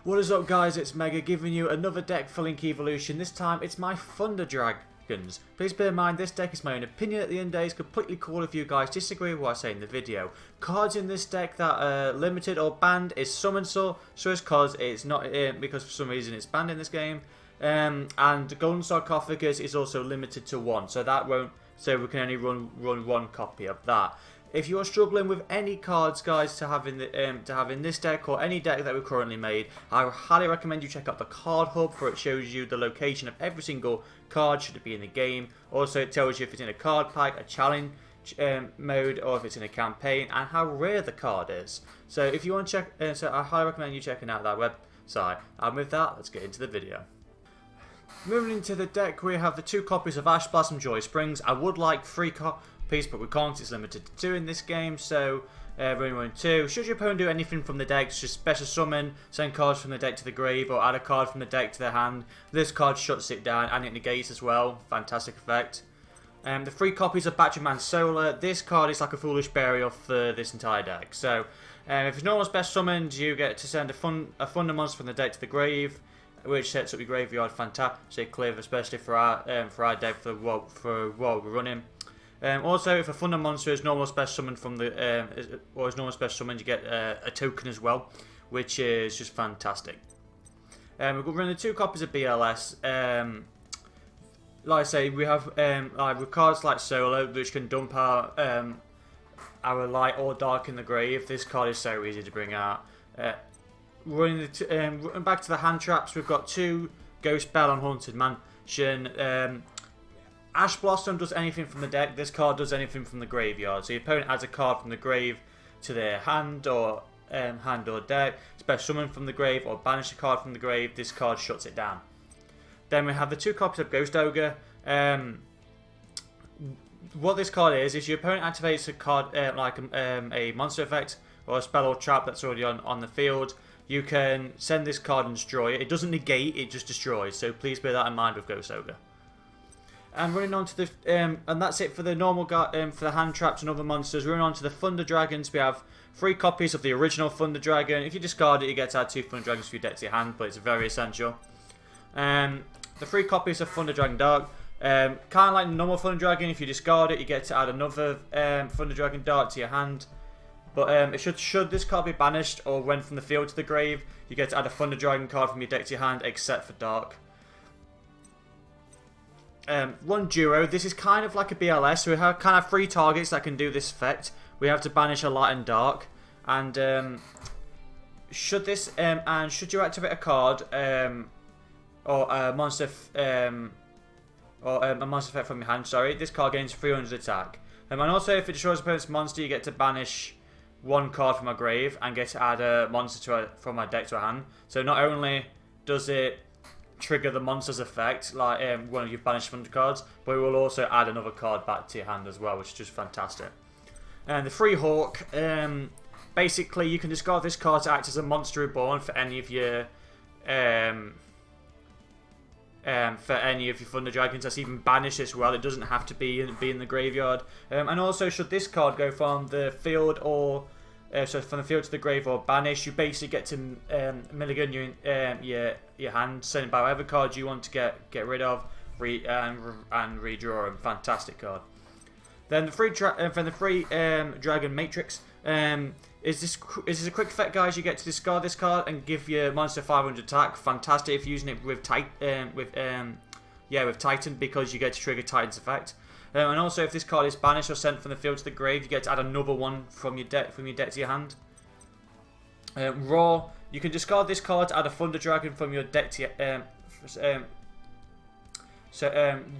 What is up, guys? It's Mega giving you another deck for Link Evolution. This time it's my Thunder Dragons. Please bear in mind this deck is my own opinion at the end of the day. It's completely cool if you guys disagree with what I say in the video. Cards in this deck that are limited or banned is Summon Sorceress, because it's not because for some reason it's banned in this game. And Golden Sarcophagus is also limited to one, so that won't. So we can only run one copy of that. If you're struggling with any cards, guys, to have in this deck or any deck that we've currently made, I highly recommend you check out the Card Hub, for it shows you the location of every single card should it be in the game. Also, it tells you if it's in a card pack, a challenge mode, or if it's in a campaign, and how rare the card is. So if you want to check, so I highly recommend you checking out that website. And with that, let's get into the video. Moving into the deck, we have the 2 copies of Ash Blossom Joy Springs. I would like 3 copies, but we can't. It's limited to 2 in this game, so we're only running 2. Should your opponent do anything from the deck, just special summon, send cards from the deck to the grave, or add a card from the deck to their hand, this card shuts it down and it negates as well. Fantastic effect. The 3 copies of Batman Solar. This card is like a foolish burial for this entire deck. So if it's normal best summoned, you get to send a Thunder monster from the deck to the grave, which sets up your graveyard fantastically, especially for our deck for what we're running. Also, if a Thunder monster is normal special summoned from the or is normal special summoned, you get a token as well, which is just fantastic. We're running 2 copies of BLS. Like I say, we have with cards like Solo, which can dump our light or dark in the grave. This card is so easy to bring out. Running back to the hand traps, we've got 2 Ghost Bell on Haunted Mansion. Ash Blossom does anything from the deck. This card does anything from the graveyard. So your opponent adds a card from the grave to their hand or deck. Special summon from the grave or banish a card from the grave. This card shuts it down. Then we have the 2 copies of Ghost Ogre. What this card is your opponent activates a card like a monster effect or a spell or trap that's already on the field. You can send this card and destroy it. It doesn't negate, it just destroys. So please bear that in mind with Ghost Ogre. And running on to the and that's it for the normal for the hand traps and other monsters. Running on to the Thunder Dragons. We have 3 copies of the original Thunder Dragon. If you discard it, you get to add 2 Thunder Dragons to your deck to your hand, but it's very essential. The 3 copies of Thunder Dragon Dark. Kind of like normal Thunder Dragon. If you discard it, you get to add another Thunder Dragon Dark to your hand. But should this card be banished or went from the field to the grave, you get to add a Thunder Dragon card from your deck to your hand, except for Dark. One duo. This is kind of like a BLS. So we have kind of 3 targets that can do this effect. We have to banish a light and dark, and should you activate a card or a monster a monster effect from your hand, this card gains 300 attack. And also, if it destroys opponent's monster, you get to banish 1 card from a grave and get to add a monster from a deck to a hand. So not only does it trigger the monster's effect, like when you've banished Thunder cards, but it will also add another card back to your hand as well, which is just fantastic. And the 3 Hawk, basically you can discard this card to act as a monster reborn for any of your Thunder Dragons. That's even banished as well. It doesn't have to be in the graveyard. And also, should this card go from the field or so from the field to the grave or banish, you basically get to milligan your hand, send it by whatever card you want to get rid of, and redraw them. Fantastic card. Then the free Dragon Matrix. Is this a quick effect, guys? You get to discard this card and give your monster 500 attack. Fantastic if you're using it with Titan, because you get to trigger Titan's effect. And also, if this card is banished or sent from the field to the grave, you get to add another one from your deck to your hand. Raw. You can discard this card to add a Thunder Dragon from your deck to your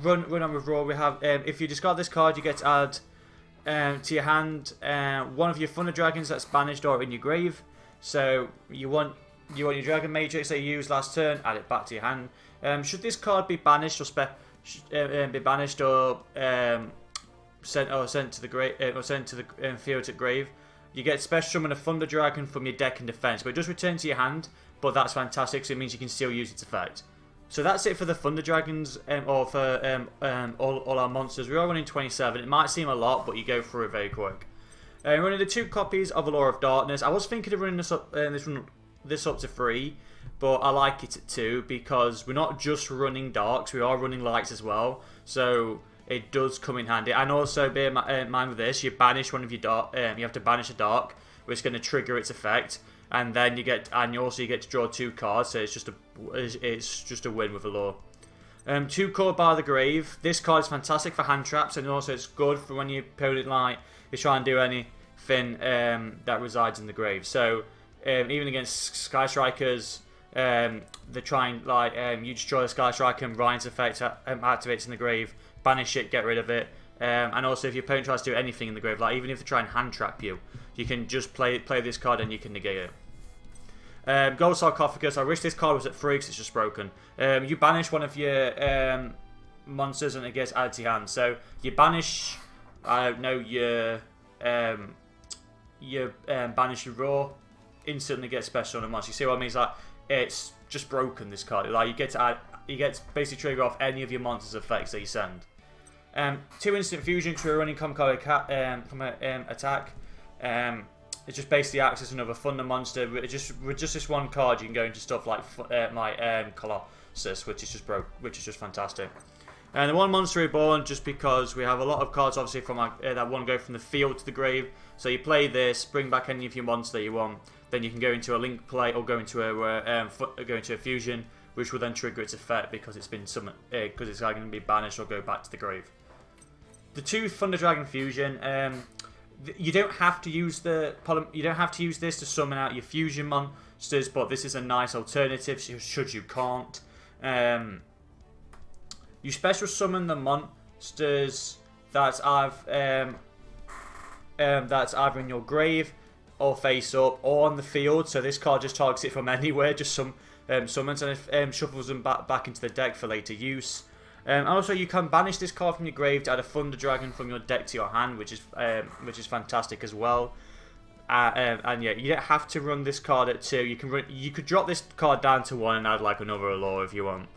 run on with Raw. We have if you discard this card, you get to add to your hand 1 of your Thunder Dragons that's banished or in your grave. So you want your Dragon Matrix that you used last turn, add it back to your hand. Should this card be banished or sent to the grave or sent to the field to grave, you get special summon a Thunder Dragon from your deck in defense, but it does return to your hand. But that's fantastic, so it means you can still use its effect. So that's it for the Thunder Dragons, or for all our monsters. We are running 27. It might seem a lot, but you go through it very quick. Running the 2 copies of Allure of Darkness. I was thinking of running this up to 3, but I like it at 2 because we're not just running darks, we are running lights as well. So it does come in handy. And also bear in mind with this, you banish one of your dark. You have to banish a dark, which is going to trigger its effect, and then you also get to draw 2 cards. So it's just a win with a law. 2 Called by the Grave. This card is fantastic for hand traps, and also it's good for when your opponent is trying to do anything that resides in the grave. So even against Sky Strikers, they're trying you destroy the Sky Striker and Ryan's effect activates in the grave, banish it, get rid of it. And also if your opponent tries to do anything in the grave, like even if they try and hand trap you, you can just play this card and you can negate it. Gold Sarcophagus. I wish this card was at 3 because it's just broken. You banish one of your monsters and it gets added to your hand. So you banish, banish your raw, instantly get special on a monster. You see what I mean? It's like it's just broken, this card. Like you get to basically trigger off any of your monsters' effects that you send. 2 instant fusion to a running attack. It just basically acts as another Thunder monster. With just this one card, you can go into stuff like Colossus, which is just fantastic. And the 1 monster reborn, just because we have a lot of cards, obviously from that one go from the field to the grave. So you play this, bring back any of your monster that you want, then you can go into a link play or go into a fusion, which will then trigger its effect because it's been summoned, because it's either going to be banished or go back to the grave. The 2 Thunder Dragon fusion. You don't have to use this to summon out your fusion monsters, but this is a nice alternative should you can't. You special summon the monsters that's either in your grave or face up or on the field. So this card just targets it from anywhere, just summons and shuffles them back into the deck for later use. And also, you can banish this card from your grave to add a Thunder Dragon from your deck to your hand, which is fantastic as well. And yeah, you don't have to run this card at 2. You could drop this card down to 1 and add like another Allure if you want.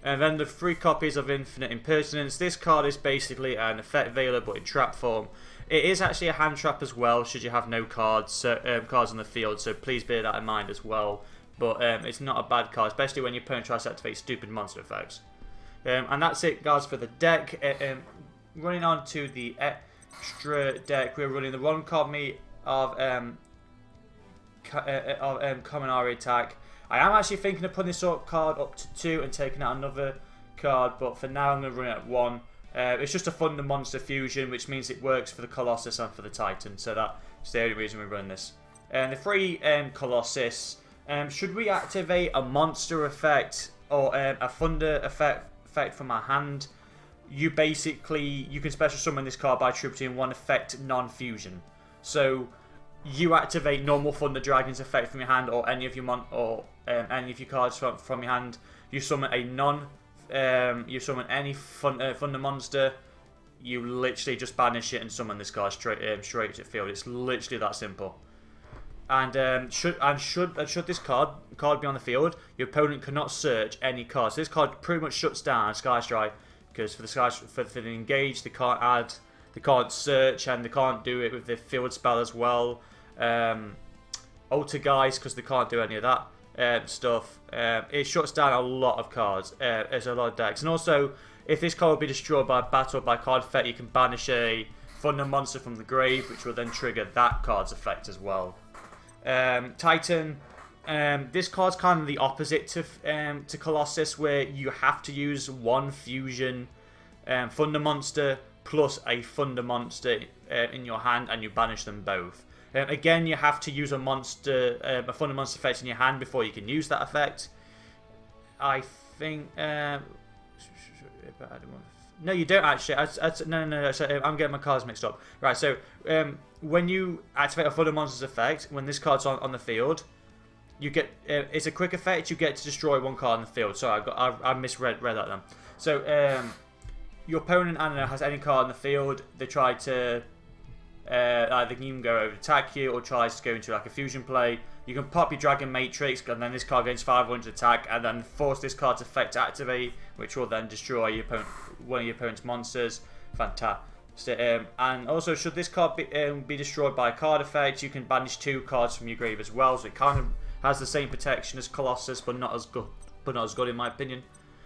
And then the 3 copies of Infinite Impertinence. This card is basically an effect veiler, but in trap form. It is actually a hand trap as well, should you have no cards on the field. So please bear that in mind as well. But it's not a bad card, especially when your opponent tries to activate stupid monster effects. And that's it, guys, for the deck. Running on to the extra deck, we're running the 1 copy of Kaminari Attack. I am actually thinking of putting this card up to 2 and taking out another card, but for now I'm going to run it at 1. It's just a Thunder Monster Fusion, which means it works for the Colossus and for the Titan, so that's the only reason we're running this. And the 3 Colossus, should we activate a monster effect or a Thunder effect from our hand? You can special summon this card by attributing 1 effect non-fusion. So you activate normal Thunder Dragon's effect from your hand, or any of your any of your cards from your hand. You summon you summon any Thunder monster. You literally just banish it and summon this card straight to the field. It's literally that simple. And should this card be on the field, your opponent cannot search any cards. So this card pretty much shuts down Sky Strike, because for the engage they can't search, and they can't do it with the field spell as well. Altergeist, because they can't do any of that stuff. It shuts down a lot of cards. There's a lot of decks, and also if this card will be destroyed by battle or by card effect, you can banish a Thunder monster from the grave, which will then trigger that card's effect as well. Titan. This card's kind of the opposite to Colossus, where you have to use 1 fusion Thunder monster plus a Thunder monster in your hand, and you banish them both. Again, you have to use a Thunder monster effect in your hand before you can use that effect. I think. No, you don't actually. No. So, I'm getting my cards mixed up. Right. So when you activate a Thunder monster's effect, when this card's on the field, you get. It's a quick effect. You get to destroy 1 card on the field. Sorry, I misread that then. So your opponent, I don't know, has any card on the field. They try to either can go over to attack you or tries to go into like a fusion play. You can pop your Dragon Matrix, and then this card gains 500 attack, and then force this card's effect to activate, which will then destroy one of your opponent's monsters. Fantastic. And also, should this card be destroyed by a card effect, you can banish 2 cards from your grave as well. So it kind of Has the same protection as Colossus, but not as good in my opinion.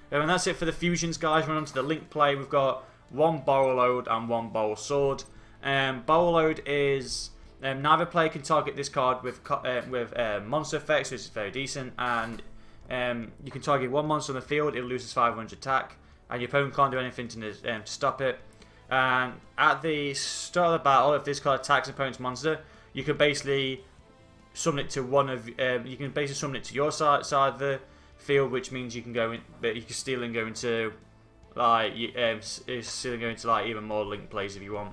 And that's it for the fusions, guys. We're on to the link play. We've got one Bowl Load and one Bowl Sword. Bowl Load is neither player can target this card with monster effects, which is very decent, and you can target one monster on the field. It loses 500 attack, and your opponent can't do anything to stop it. And at the start of the battle, if this card attacks an opponent's monster, you can basically summon it to your side of the field, which means you can go in, but you can steal and go into like even more link plays if you want.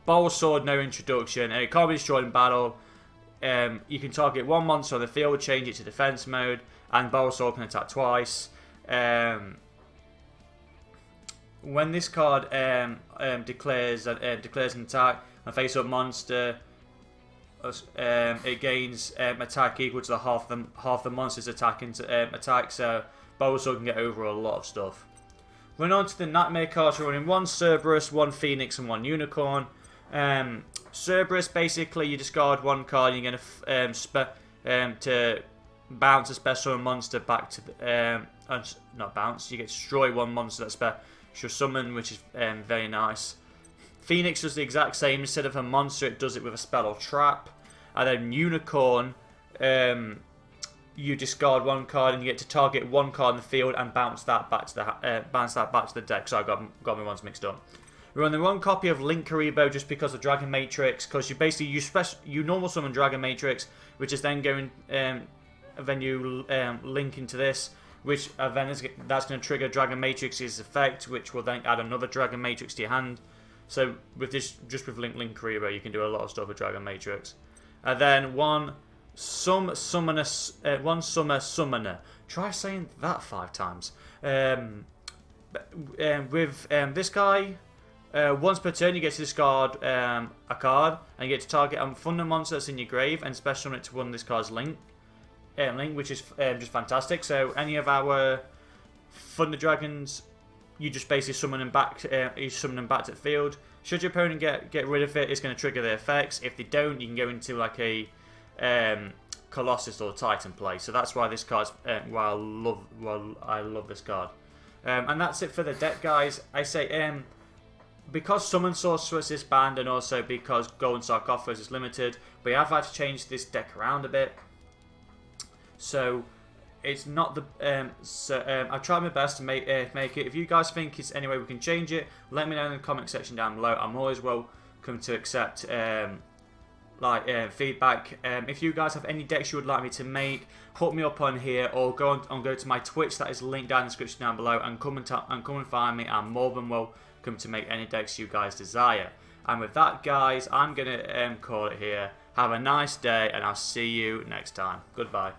Bowl Sword, no introduction, and it can't be destroyed in battle. You can target one monster on the field, change it to defense mode, and Bowl Sword can attack twice. When this card declares an attack on a face-up monster, it gains attack equal to half the monster's attack. So Bowl Sword can get over a lot of stuff. We're on to the Nightmare cards. We're running one Cerberus, one Phoenix, and one Unicorn. Cerberus, basically you discard one card and you're going to bounce a special monster back to the not bounce, you get to destroy one monster that's special summon, which is very nice. Phoenix does the exact same. Instead of a monster, it does it with a spell or trap. And then Unicorn, you discard one card and you get to target one card in the field and bounce that back to the deck. So I got my ones mixed up. We're on the wrong copy of Link Karibo just because of Dragon Matrix, because you basically you normal summon Dragon Matrix, which is then going then you link into this, which that's going to trigger Dragon Matrix's effect, which will then add another Dragon Matrix to your hand. So with this, just with Link Karibo, you can do a lot of stuff with Dragon Matrix. And then one Summer Summoner. Try saying that 5 times. With this guy, once per turn you get to discard a card, and you get to target a Thunder monster that's in your grave and special summon it to one of this card's link, which is just fantastic. So any of our Thunder Dragons, you just basically summon them back. You summon them back to the field. Should your opponent get rid of it, it's going to trigger their effects. If they don't, you can go into like a Colossus or Titan play. So that's why this card's I love this card. And that's it for the deck, guys. I say because Summon Sorceress is banned, and also because Golden Sarcophagus is limited, we have had to change this deck around a bit. So it's not the I've tried my best to make it. If you guys think it's any way we can change it, let me know in the comment section down below. I'm always welcome to accept feedback. If you guys have any decks you would like me to make, put me up on here, or go to my Twitch that is linked down in the description down below, and come and find me. I'm more than welcome to make any decks you guys desire. And with that, guys, I'm gonna call it here. Have a nice day, and I'll see you next time. Goodbye.